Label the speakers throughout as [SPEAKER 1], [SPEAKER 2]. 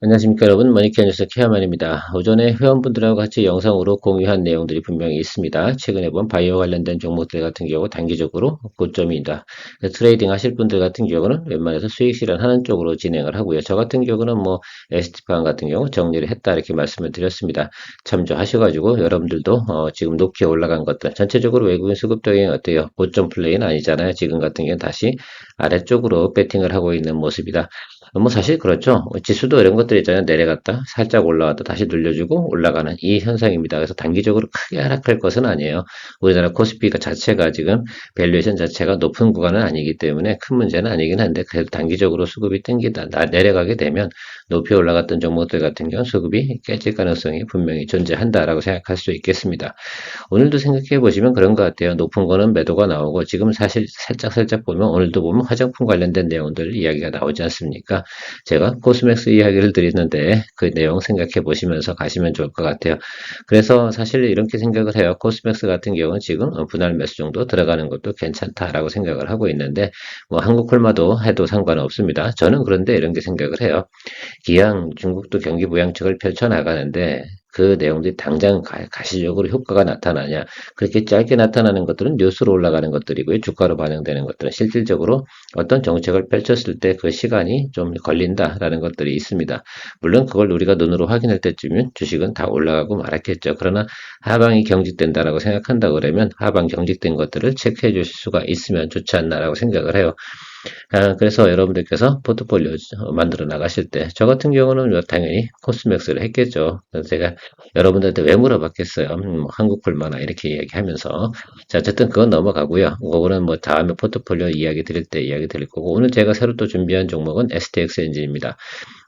[SPEAKER 1] 안녕하십니까 여러분, 머니케어 뉴스 케어만입니다. 오전에 회원분들하고 같이 영상으로 공유한 내용들이 분명히 있습니다. 최근에 본 바이오 관련된 종목들 같은 경우 단기적으로 고점이다. 트레이딩 하실 분들 같은 경우는 웬만해서 수익 실현하는 쪽으로 진행을 하고요. 저 같은 경우는 뭐 ST판 같은 경우 정리를 했다 이렇게 말씀을 드렸습니다. 참조하셔가지고 여러분들도 지금 높게 올라간 것들 전체적으로 외국인 수급 동향이 어때요? 고점 플레이는 아니잖아요. 지금 같은 경우는 다시 아래쪽으로 배팅을 하고 있는 모습이다. 뭐 사실 그렇죠. 지수도 이런 것들 있잖아요. 내려갔다 살짝 올라왔다 다시 눌려주고 올라가는 이 현상입니다. 그래서 단기적으로 크게 하락할 것은 아니에요. 우리나라 코스피가 자체가 지금 밸류에이션 자체가 높은 구간은 아니기 때문에 큰 문제는 아니긴 한데 그래도 단기적으로 수급이 땡기다 내려가게 되면 높이 올라갔던 종목들 같은 경우 수급이 깨질 가능성이 분명히 존재한다라고 생각할 수 있겠습니다. 오늘도 생각해 보시면 그런 것 같아요. 높은 거는 매도가 나오고 지금 사실 살짝 보면 오늘도 보면 화장품 관련된 내용들 이야기가 나오지 않습니까? 제가 코스맥스 이야기를 드리는데 그 내용 생각해 보시면서 가시면 좋을 것 같아요. 그래서 사실 이렇게 생각을 해요. 코스맥스 같은 경우는 지금 분할 매수 정도 들어가는 것도 괜찮다라고 생각을 하고 있는데 뭐 한국콜마도 해도 상관없습니다. 저는 그런데 이런 게 생각을 해요. 기왕 중국도 경기 부양책을 펼쳐나가는데 그 내용들이 당장 가시적으로 효과가 나타나냐. 그렇게 짧게 나타나는 것들은 뉴스로 올라가는 것들이고요. 주가로 반영되는 것들은 실질적으로 어떤 정책을 펼쳤을 때 그 시간이 좀 걸린다라는 것들이 있습니다. 물론 그걸 우리가 눈으로 확인할 때쯤이면 주식은 다 올라가고 말았겠죠. 그러나 하방이 경직된다라고 생각한다 그러면 하방 경직된 것들을 체크해 주실 수가 있으면 좋지 않나라고 생각을 해요. 그래서 여러분들께서 포트폴리오 만들어 나가실 때, 저 같은 경우는 뭐 당연히 코스맥스를 했겠죠. 그래서 제가 여러분들한테 왜 물어봤겠어요. 한국불마나 이렇게 이야기하면서. 자, 어쨌든 그건 넘어가고요. 그거는 뭐 다음에 포트폴리오 이야기 드릴 때 이야기 드릴 거고, 오늘 제가 새로 또 준비한 종목은 STX 엔진입니다.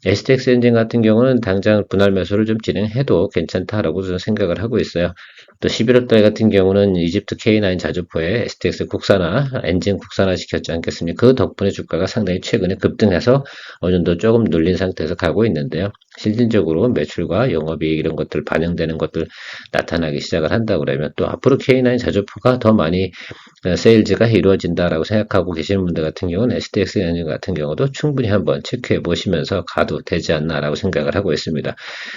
[SPEAKER 1] STX 엔진 같은 경우는 당장 분할 매수를 좀 진행해도 괜찮다라고 저는 생각을 하고 있어요. 또 11월 달 같은 경우는 이집트 K9 자주포에 STX 국산화, 엔진 국산화 시켰지 않겠습니까? 그 덕분에 주가가 상당히 최근에 급등해서 어느 정도 조금 눌린 상태에서 가고 있는데요. 실질적으로 매출과 영업이익 이런 것들 반영되는 것들 나타나기 시작을 한다 그러면 또 앞으로 K9 자주포가 더 많이 세일즈가 이루어진다라고 생각하고 계시는 분들 같은 경우는 STX 엔진 같은 경우도 충분히 한번 체크해 보시면서 가도 되지 않나라고 생각을 하고 있습니다.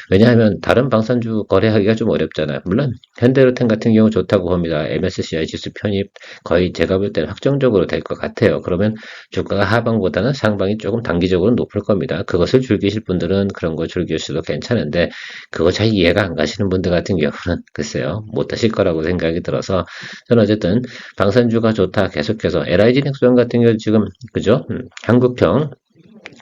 [SPEAKER 1] 왜냐하면 다른 방산주 거래하기가 좀 어렵잖아요. 물론 현대로템 같은 경우 좋다고 봅니다. MSCI 지수 편입 거의 제가 볼 때는 확정적으로 될 것 같아요. 그러면 주가가 하방보다는 상방이 조금 단기적으로 높을 겁니다. 그것을 즐기실 분들은 그런 거 즐기셔도 괜찮은데 그거 잘 이해가 안 가시는 분들 같은 경우는 글쎄요 못 하실 거라고 생각이 들어서 저는 어쨌든 방산주가 좋다 계속해서 LIG 넥스원 같은 경우 지금 그죠? 한국형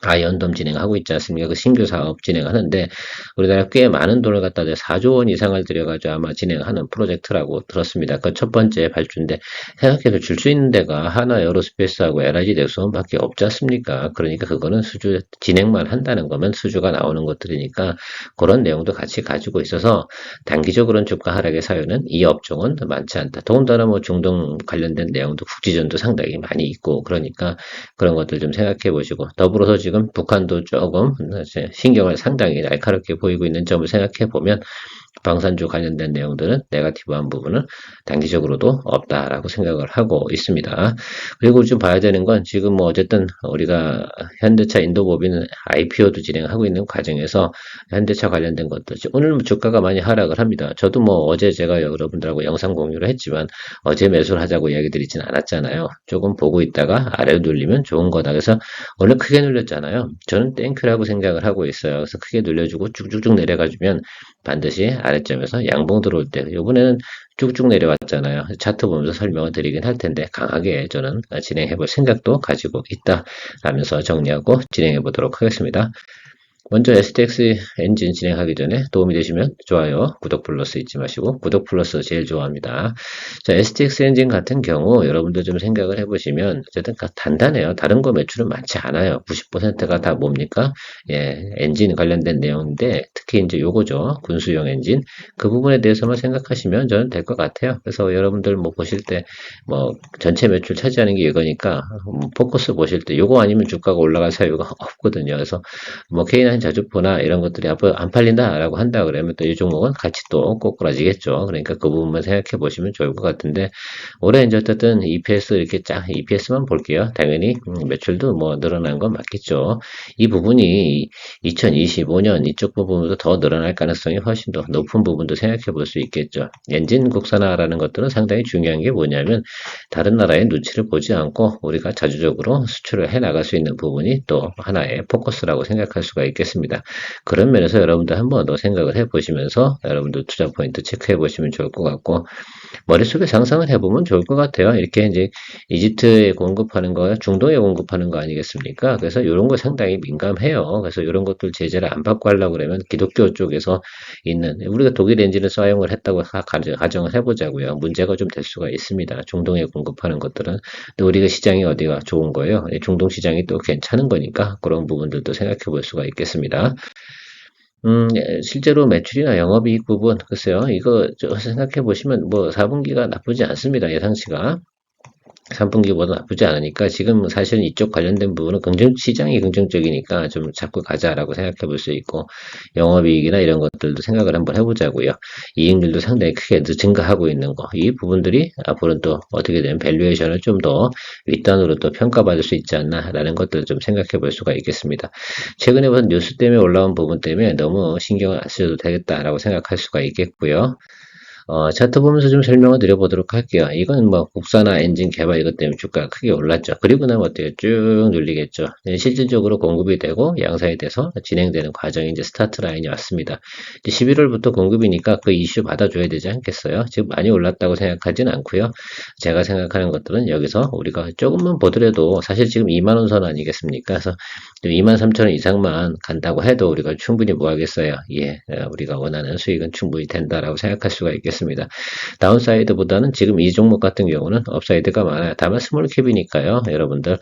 [SPEAKER 1] 연돔 진행하고 있지 않습니까? 그 신규 사업 진행하는데 우리나라 꽤 많은 돈을 갖다 4조 원 이상을 들여가지고 아마 진행하는 프로젝트라고 들었습니다. 그 첫 번째 발주인데 생각해도 줄 수 있는 데가 하나 에어로스페이스하고 LIG 넥스원밖에 없지 않습니까? 그러니까 그거는 수주 진행만 한다는 거면 수주가 나오는 것들이니까 그런 내용도 같이 가지고 있어서 단기적으로는 주가 하락의 사유는 이 업종은 많지 않다. 더군다나 뭐 중동 관련된 내용도 국지전도 상당히 많이 있고 그러니까 그런 것들 좀 생각해 보시고 더불어서 지금 북한도 조금 신경을 상당히 날카롭게 보이고 있는 점을 생각해 보면 방산주 관련된 내용들은 네거티브한 부분은 단기적으로도 없다라고 생각을 하고 있습니다. 그리고 좀 봐야 되는 건 지금 뭐 어쨌든 우리가 현대차 인도법인 IPO도 진행하고 있는 과정에서 현대차 관련된 것들 오늘 주가가 많이 하락을 합니다. 저도 뭐 어제 제가 여러분들하고 영상 공유를 했지만 어제 매수를 하자고 이야기 드리진 않았잖아요. 조금 보고 있다가 아래로 눌리면 좋은 거다. 그래서 오늘 크게 눌렸잖아요. 저는 땡큐라고 생각을 하고 있어요. 그래서 크게 눌려주고 쭉쭉쭉 내려가주면 반드시 아래점에서 양봉 들어올 때 이번에는 쭉쭉 내려왔잖아요. 차트 보면서 설명을 드리긴 할 텐데 강하게 저는 진행해 볼 생각도 가지고 있다 라면서 정리하고 진행해 보도록 하겠습니다. 먼저 STX 엔진 진행하기 전에 도움이 되시면 좋아요, 구독 플러스 잊지 마시고 구독 플러스 제일 좋아합니다. 자, STX 엔진 같은 경우 여러분들 좀 생각을 해보시면 어쨌든 단단해요. 다른 거 매출은 많지 않아요. 90%가 다 뭡니까? 예, 엔진 관련된 내용인데 특히 이제 요거죠. 군수용 엔진 그 부분에 대해서만 생각하시면 저는 될 것 같아요. 그래서 여러분들 뭐 보실 때 뭐 전체 매출 차지하는 게 이거니까 포커스 보실 때 요거 아니면 주가가 올라갈 사유가 없거든요. 그래서 뭐 K9 자주포나 이런 것들이 앞으로 안 팔린다라고 한다 그러면 또 이 종목은 같이 또 꼬꾸라지겠죠. 그러니까 그 부분만 생각해 보시면 좋을 것 같은데 올해 이제 어쨌든 EPS 이렇게 EPS만 볼게요. 당연히 매출도 뭐 늘어난 건 맞겠죠. 이 부분이 2025년 이쪽 부분도 더 늘어날 가능성이 훨씬 더 높은 부분도 생각해 볼 수 있겠죠. 엔진 국산화라는 것들은 상당히 중요한 게 뭐냐면 다른 나라의 눈치를 보지 않고 우리가 자주적으로 수출을 해 나갈 수 있는 부분이 또 하나의 포커스라고 생각할 수가 있겠습니다. 그런 면에서 여러분들 한 번 더 생각을 해 보시면서 여러분들 투자 포인트 체크해 보시면 좋을 것 같고 머릿속에 상상을 해보면 좋을 것 같아요. 이렇게 이제 이집트에 공급하는 거, 중동에 공급하는 거 아니겠습니까? 그래서 이런 거 상당히 민감해요. 그래서 이런 것들 제재를 안 받고 하려고 그러면 기독교 쪽에서 있는 우리가 독일 엔진을 사용을 했다고 가정을 해보자고요. 문제가 좀 될 수가 있습니다. 중동에 공급하는 것들은. 근데 우리가 시장이 어디가 좋은 거예요? 중동 시장이 또 괜찮은 거니까 그런 부분들도 생각해 볼 수가 있겠습니다. 실제로 매출이나 영업이익 부분, 글쎄요, 이거 생각해 보시면 뭐 4분기가 나쁘지 않습니다. 예상치가. 3분기보다 나쁘지 않으니까 지금 사실은 이쪽 관련된 부분은 시장이 긍정적이니까 좀 자꾸 가자라고 생각해 볼 수 있고 영업이익이나 이런 것들도 생각을 한번 해보자고요. 이익률도 상당히 크게 증가하고 있는 거. 이 부분들이 앞으로는 또 어떻게 되면 밸류에이션을 좀 더 윗단으로 또 평가받을 수 있지 않나라는 것들을 좀 생각해 볼 수가 있겠습니다. 최근에 본 뉴스 때문에 올라온 부분 때문에 너무 신경을 안 쓰셔도 되겠다라고 생각할 수가 있겠고요. 차트 보면서 좀 설명을 드려보도록 할게요. 이건 뭐 국산화 엔진 개발 이것 때문에 주가가 크게 올랐죠. 그리고 나면 어때요? 쭉 눌리겠죠. 네, 실질적으로 공급이 되고 양산이 돼서 진행되는 과정이 이제 스타트 라인이 왔습니다. 이제 11월부터 공급이니까 그 이슈 받아줘야 되지 않겠어요? 지금 많이 올랐다고 생각하진 않고요. 제가 생각하는 것들은 여기서 우리가 조금만 보더라도 사실 지금 2만 원 선 아니겠습니까? 그래서 23,000원 이상만 간다고 해도 우리가 충분히 뭐 하겠어요? 예, 우리가 원하는 수익은 충분히 된다라고 생각할 수가 있겠습니다. 다운사이드보다는 지금 이 종목 같은 경우는 업사이드가 많아요. 다만 스몰캡이니까요. 여러분들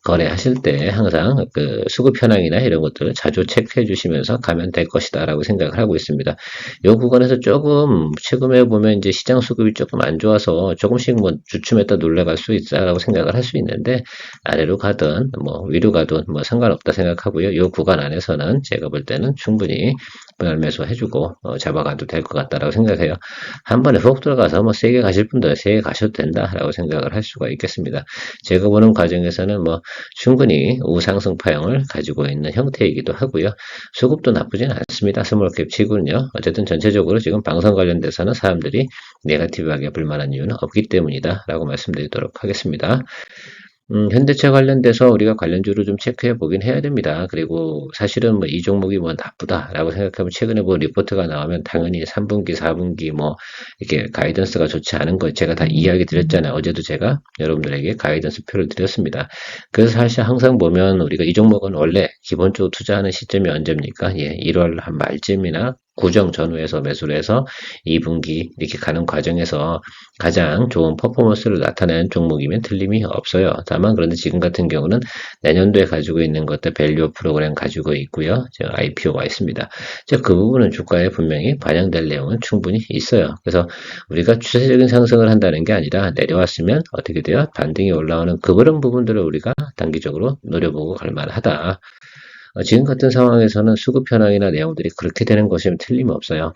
[SPEAKER 1] 거래하실 때 항상 그 수급 현황이나 이런 것들을 자주 체크해 주시면서 가면 될 것이다라고 생각을 하고 있습니다. 이 구간에서 조금 최근에 보면 이제 시장 수급이 조금 안 좋아서 조금씩 뭐 주춤했다 놀래갈 수 있다라고 생각을 할 수 있는데 아래로 가든 뭐 위로 가든 뭐 상관없다 생각하고요. 이 구간 안에서는 제가 볼 때는 충분히 분할 매수 해주고 잡아가도 될 것 같다라고 생각해요. 한 번에 훅 들어가서 뭐 세게 가실 분들은 세게 가셔도 된다라고 생각을 할 수가 있겠습니다. 제가 보는 과정에서는 뭐 충분히 우상승 파형을 가지고 있는 형태이기도 하고요. 수급도 나쁘진 않습니다. 스몰캡 치고는요. 어쨌든 전체적으로 지금 방송 관련돼서는 사람들이 네거티브하게 볼만한 이유는 없기 때문이다 라고 말씀드리도록 하겠습니다. 현대차 관련돼서 우리가 관련주를 좀 체크해 보긴 해야 됩니다. 그리고 사실은 뭐 이 종목이 뭐 나쁘다라고 생각하면 최근에 뭐 리포트가 나오면 당연히 3분기, 4분기 뭐 이렇게 가이던스가 좋지 않은 거 제가 다 이야기 드렸잖아요. 어제도 제가 여러분들에게 가이던스 표를 드렸습니다. 그래서 사실 항상 보면 우리가 이 종목은 원래 기본적으로 투자하는 시점이 언제입니까? 예, 1월 한 말쯤이나 구정 전후에서 매수를 해서 2분기 이렇게 가는 과정에서 가장 좋은 퍼포먼스를 나타내는 종목이면 틀림이 없어요. 다만 그런데 지금 같은 경우는 내년도에 가지고 있는 것들 밸류 프로그램 가지고 있고요. IPO가 있습니다. 그 부분은 주가에 분명히 반영될 내용은 충분히 있어요. 그래서 우리가 추세적인 상승을 한다는 게 아니라 내려왔으면 어떻게 돼요? 반등이 올라오는 그런 부분들을 우리가 단기적으로 노려보고 갈 만하다. 지금 같은 상황에서는 수급 현황이나 내용들이 그렇게 되는 것이면 틀림없어요.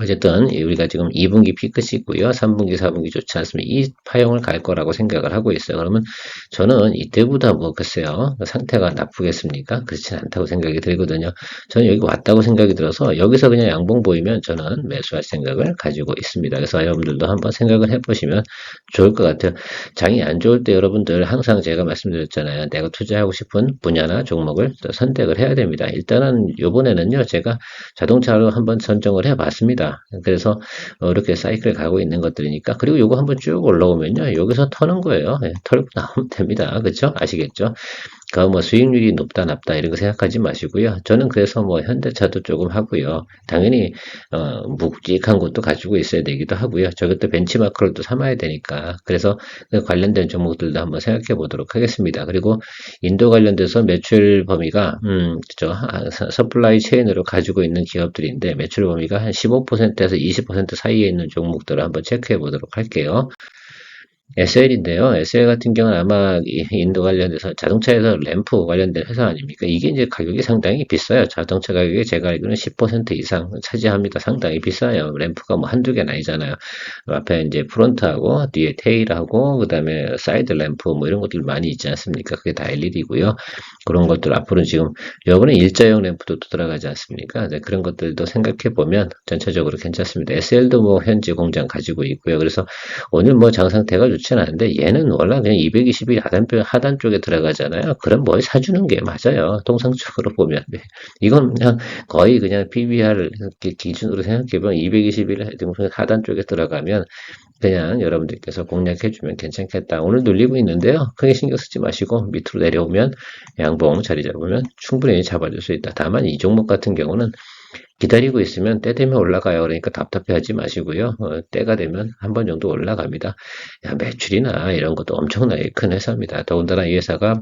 [SPEAKER 1] 어쨌든 우리가 지금 2분기 피크시 있고요. 3분기, 4분기 좋지 않습니다. 이 파형을 갈 거라고 생각을 하고 있어요. 그러면 저는 이때보다 뭐 글쎄요. 상태가 나쁘겠습니까? 그렇진 않다고 생각이 들거든요. 저는 여기 왔다고 생각이 들어서 여기서 그냥 양봉 보이면 저는 매수할 생각을 가지고 있습니다. 그래서 여러분들도 한번 생각을 해보시면 좋을 것 같아요. 장이 안 좋을 때 여러분들 항상 제가 말씀드렸잖아요. 내가 투자하고 싶은 분야나 종목을 선택을 해야 됩니다. 일단은 요번에는요. 제가 자동차로 한번 선정을 해봤습니다. 그래서 이렇게 사이클 가고 있는 것들이니까 그리고 요거 한번 쭉 올라오면요. 여기서 터는 거예요. 털고 나오면 됩니다. 그렇죠? 아시겠죠? 뭐 수익률이 높다 낮다 이런 거 생각하지 마시고요. 저는 그래서 뭐 현대차도 조금 하고요. 당연히 묵직한 것도 가지고 있어야 되기도 하고요. 저것도 벤치마크를 또 삼아야 되니까 그래서 그 관련된 종목들도 한번 생각해 보도록 하겠습니다. 그리고 인도 관련돼서 매출 범위가 서플라이 체인으로 가지고 있는 기업들인데 매출 범위가 한 15%에서 20% 사이에 있는 종목들을 한번 체크해 보도록 할게요. SL인데요. SL 같은 경우는 아마 인도 관련해서 자동차에서 램프 관련된 회사 아닙니까? 이게 이제 가격이 상당히 비싸요. 자동차 가격이 제가 알기로는 10% 이상 차지합니다. 상당히 비싸요. 램프가 뭐 한두 개는 아니잖아요. 앞에 이제 프론트하고 뒤에 테일하고 그다음에 사이드 램프 뭐 이런 것들 많이 있지 않습니까? 그게 다 LED고요. 그런 것들 앞으로는 지금 요번에 일자형 램프도 또 들어가지 않습니까? 네, 그런 것들도 생각해 보면 전체적으로 괜찮습니다. SL도 뭐 현지 공장 가지고 있고요. 그래서 오늘 뭐 장 상태가 좋지는 않은데 얘는 원래 그냥 220일 하단 쪽에 들어가잖아요. 그럼 뭐 사주는 게 맞아요. 통상적으로 보면. 네. 이건 그냥 거의 그냥 PBR 기준으로 생각해보면 221 하단 쪽에 들어가면 그냥 여러분들께서 공략해주면 괜찮겠다. 오늘 눌리고 있는데요. 크게 신경 쓰지 마시고 밑으로 내려오면 양봉 자리 잡으면 충분히 잡아줄 수 있다. 다만 이 종목 같은 경우는 기다리고 있으면 때 되면 올라가요. 그러니까 답답해하지 마시고요. 때가 되면 한 번 정도 올라갑니다. 야, 매출이나 이런 것도 엄청나게 큰 회사입니다. 더군다나 이 회사가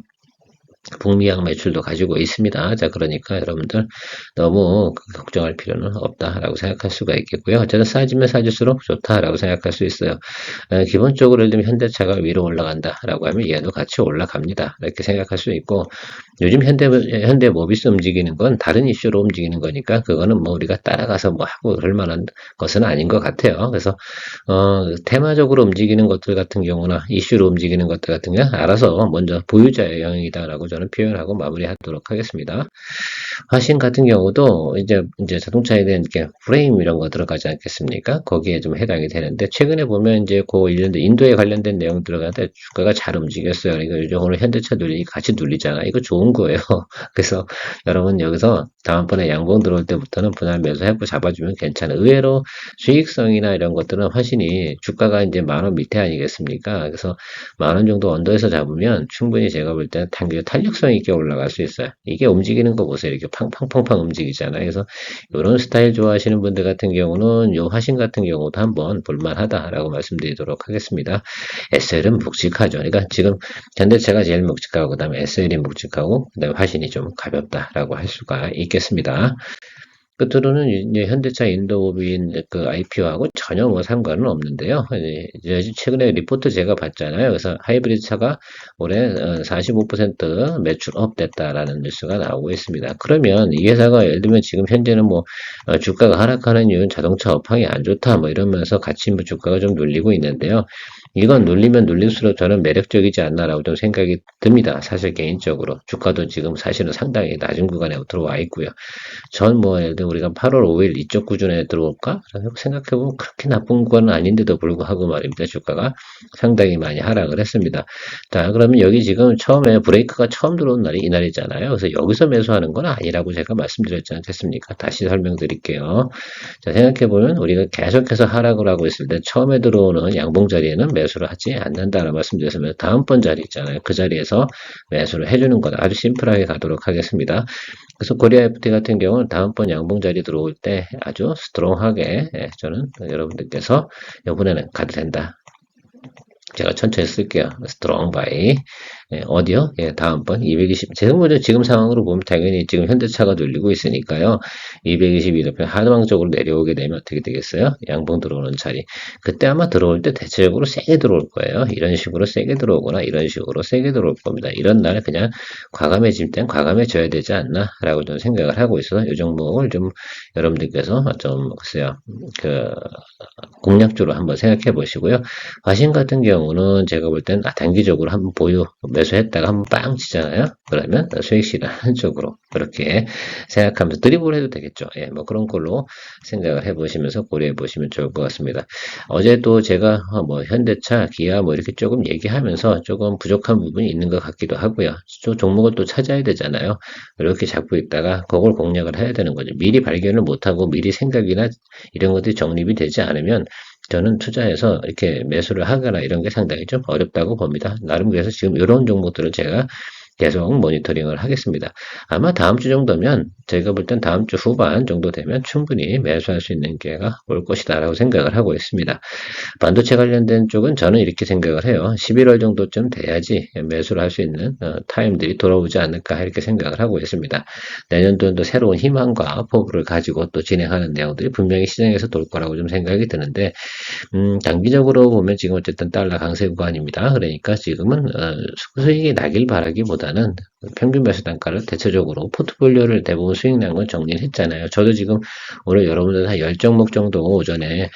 [SPEAKER 1] 북미양 매출도 가지고 있습니다. 자, 그러니까 여러분들 너무 걱정할 필요는 없다라고 생각할 수가 있겠고요. 어쨌든 싸지면 싸질수록 좋다라고 생각할 수 있어요. 기본적으로 예를 들면 현대차가 위로 올라간다라고 하면 얘도 같이 올라갑니다. 이렇게 생각할 수 있고 요즘 현대 모비스 움직이는 건 다른 이슈로 움직이는 거니까 그거는 뭐 우리가 따라가서 뭐 하고 그럴 만한 것은 아닌 것 같아요. 그래서 테마적으로 움직이는 것들 같은 경우나 이슈로 움직이는 것들 같은 경우는 알아서 먼저 보유자의 영역이다라고 저는 표현하고 마무리하도록 하겠습니다. 화신 같은 경우도 이제 자동차에 대한 이렇게 프레임 이런 거 들어가지 않겠습니까? 거기에 좀 해당이 되는데 최근에 보면 이제 그 인도에 관련된 내용 들어가는데 주가가 잘 움직였어요. 그러니까 요즘 오늘 현대차 눌리니 같이 눌리잖아. 이거 좋은 거예요. 그래서 여러분 여기서 다음번에 양봉 들어올 때부터는 분할 매수해고 잡아주면 괜찮아요. 의외로 수익성이나 이런 것들은 화신이 주가가 이제 10,000원 밑에 아니겠습니까? 그래서 10,000원 정도 언더에서 잡으면 충분히 제가 볼 때는 탄력성 있게 올라갈 수 있어요. 이게 움직이는 거 보세요. 이렇게 팡팡팡팡 움직이잖아요. 그래서 이런 스타일 좋아하시는 분들 같은 경우는 요 화신 같은 경우도 한번 볼만하다라고 말씀드리도록 하겠습니다. SL은 묵직하죠. 그러니까 지금 현대차가 제일 묵직하고 그다음에 SL이 묵직하고 그다음에 화신이 좀 가볍다라고 할 수가 있겠습니다. 끝으로는 이제 현대차 인도법인 그 IPO하고 전혀 뭐 상관은 없는데요. 이제 최근에 리포트 제가 봤잖아요. 그래서 하이브리드 차가 올해 45% 매출업 됐다라는 뉴스가 나오고 있습니다. 그러면 이 회사가 예를 들면 지금 현재는 뭐 주가가 하락하는 이유는 자동차 업황이 안 좋다 뭐 이러면서 같이 뭐 주가가 좀 눌리고 있는데요. 이건 눌리면 눌릴수록 저는 매력적이지 않나라고 좀 생각이 듭니다. 사실 개인적으로 주가도 지금 사실은 상당히 낮은 구간에 들어와 있고요. 전 뭐 예를 들어 우리가 8월 5일 이쪽 구간에 들어올까? 생각해보면 그렇게 나쁜 건 아닌데도 불구하고 말입니다. 주가가 상당히 많이 하락을 했습니다. 자, 그러면 여기 지금 처음에 브레이크가 처음 들어온 날이 이날이잖아요. 그래서 여기서 매수하는 건 아니라고 제가 말씀드렸지 않겠습니까? 다시 설명드릴게요. 자, 생각해보면 우리가 계속해서 하락을 하고 있을 때 처음에 들어오는 양봉 자리에는 매수를 하지 않는다라는 말씀드렸으면 다음번 자리 있잖아요. 그 자리에서 매수를 해주는 거다. 아주 심플하게 가도록 하겠습니다. 그래서 코리아 FT 같은 경우는 다음번 양봉 자리 들어올 때 아주 스트롱하게 저는 여러분들께서 이번에는 가도 된다. 제가 천천히 쓸게요. 스트롱 바이. 어디요? 다음번 220. 지금 상황으로 보면 당연히 지금 현대차가 눌리고 있으니까요. 222도 하방적으로 내려오게 되면 어떻게 되겠어요? 양봉 들어오는 자리. 그때 아마 들어올 때 대체적으로 세게 들어올 거예요. 이런 식으로 세게 들어오거나 이런 식으로 세게 들어올 겁니다. 이런 날 그냥 과감해질 땐 과감해져야 되지 않나? 라고 좀 생각을 하고 있어서 이 종목을 좀 여러분들께서 좀 글쎄요. 공략적으로 한번 생각해 보시고요. 화신 같은 경우는 제가 볼 때는 단기적으로 한번 보유 매수했다가 한번 빵 치잖아요. 그러면 수익 실현 쪽으로 그렇게 생각하면서 드리블 해도 되겠죠. 예, 뭐 그런 걸로 생각을 해보시면서 고려해 보시면 좋을 것 같습니다. 어제 또 제가 뭐 현대차, 기아 뭐 이렇게 조금 얘기하면서 조금 부족한 부분이 있는 것 같기도 하고요. 또 종목을 또 찾아야 되잖아요. 이렇게 잡고 있다가 그걸 공략을 해야 되는 거죠. 미리 발견을 못하고 미리 생각이나 이런 것들이 정립이 되지 않으면 저는 투자해서 이렇게 매수를 하거나 이런 게 상당히 좀 어렵다고 봅니다. 나름 그래서 지금 이런 종목들을 제가 계속 모니터링을 하겠습니다. 아마 다음 주 정도면 저희가 볼 땐 다음 주 후반 정도 되면 충분히 매수할 수 있는 기회가 올 것이다라고 생각을 하고 있습니다. 반도체 관련된 쪽은 저는 이렇게 생각을 해요. 11월 정도쯤 돼야지 매수를 할 수 있는 타임들이 돌아오지 않을까 이렇게 생각을 하고 있습니다. 내년도도 새로운 희망과 포부를 가지고 또 진행하는 내용들이 분명히 시장에서 돌 거라고 좀 생각이 드는데 단기적으로 보면 지금 어쨌든 달러 강세 구간입니다. 그러니까 지금은 수익이 나길 바라기보다는 평균 매수 단가를 대체적으로 포트폴리오를 대부분 수익 난 건 정리를 했잖아요. 저도 지금 오늘 여러분들 한 10종목 정도 오전에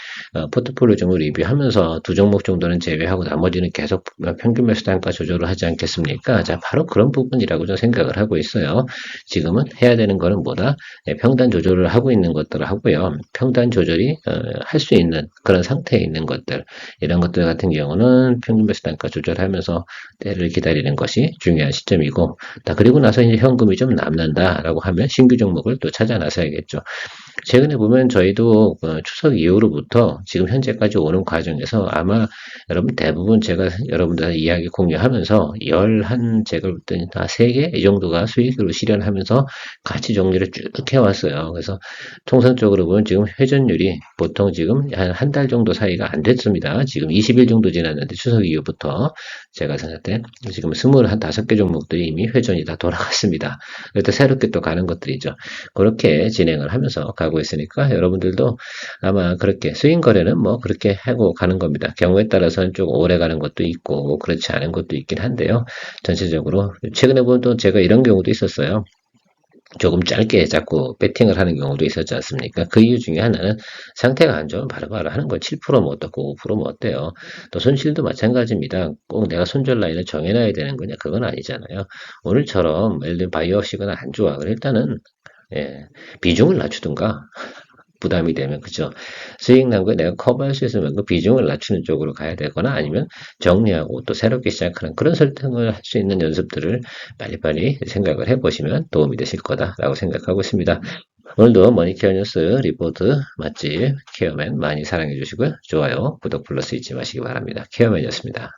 [SPEAKER 1] 포트폴리오 종목 리뷰하면서 두 종목 정도는 제외하고 나머지는 계속 평균 매수 단가 조절을 하지 않겠습니까? 자, 바로 그런 부분이라고 저는 생각을 하고 있어요. 지금은 해야 되는 거는 뭐다? 평단 조절을 하고 있는 것들을 하고요. 평단 조절이 할 수 있는 그런 상태에 있는 것들, 이런 것들 같은 경우는 평균 매수 단가 조절하면서 때를 기다리는 것이 중요한 시점이고, 그리고 나서 이제 현금이 좀 남는다라고 하면 신규 종목을 또 찾아 나서야겠죠. 최근에 보면 저희도 추석 이후로부터 지금 현재까지 오는 과정에서 아마 여러분 대부분 제가 여러분들 이야기 공유하면서 제가 볼 때는 다 3개 이 정도가 수익으로 실현하면서 같이 정리를 쭉 해왔어요. 그래서 통상적으로 보면 지금 회전율이 보통 지금 한 달 정도 사이가 안 됐습니다. 지금 20일 정도 지났는데 추석 이후부터 제가 생각할 때 지금 25개 종목들이 이미 회전이 다 돌아갔습니다. 또 새롭게 또 가는 것들이죠. 그렇게 진행을 하면서 가고 있으니까 여러분들도 아마 그렇게 스윙 거래는 뭐 그렇게 하고 가는 겁니다. 경우에 따라서는 좀 오래 가는 것도 있고 그렇지 않은 것도 있긴 한데요. 전체적으로 최근에 보면 또 제가 이런 경우도 있었어요. 조금 짧게 자꾸 배팅을 하는 경우도 있었지 않습니까? 그 이유 중에 하나는 상태가 안 좋으면 바로바로 하는 거 7%뭐 어떻고 5%뭐 어때요? 또 손실도 마찬가지입니다. 꼭 내가 손절 라인을 정해놔야 되는 거냐? 그건 아니잖아요. 오늘처럼 예를 들면 바이오 시그널 안 좋아. 그럼 일단은 비중을 낮추든가 부담이 되면 그죠. 수익 난 거에 내가 커버할 수 있으면 그 비중을 낮추는 쪽으로 가야 되거나 아니면 정리하고 또 새롭게 시작하는 그런 설득을 할 수 있는 연습들을 빨리빨리 생각을 해보시면 도움이 되실 거다라고 생각하고 있습니다. 오늘도 머니케어 뉴스 리포트 맛집 케어맨 많이 사랑해 주시고요. 좋아요, 구독 플러스 잊지 마시기 바랍니다. 케어맨이었습니다.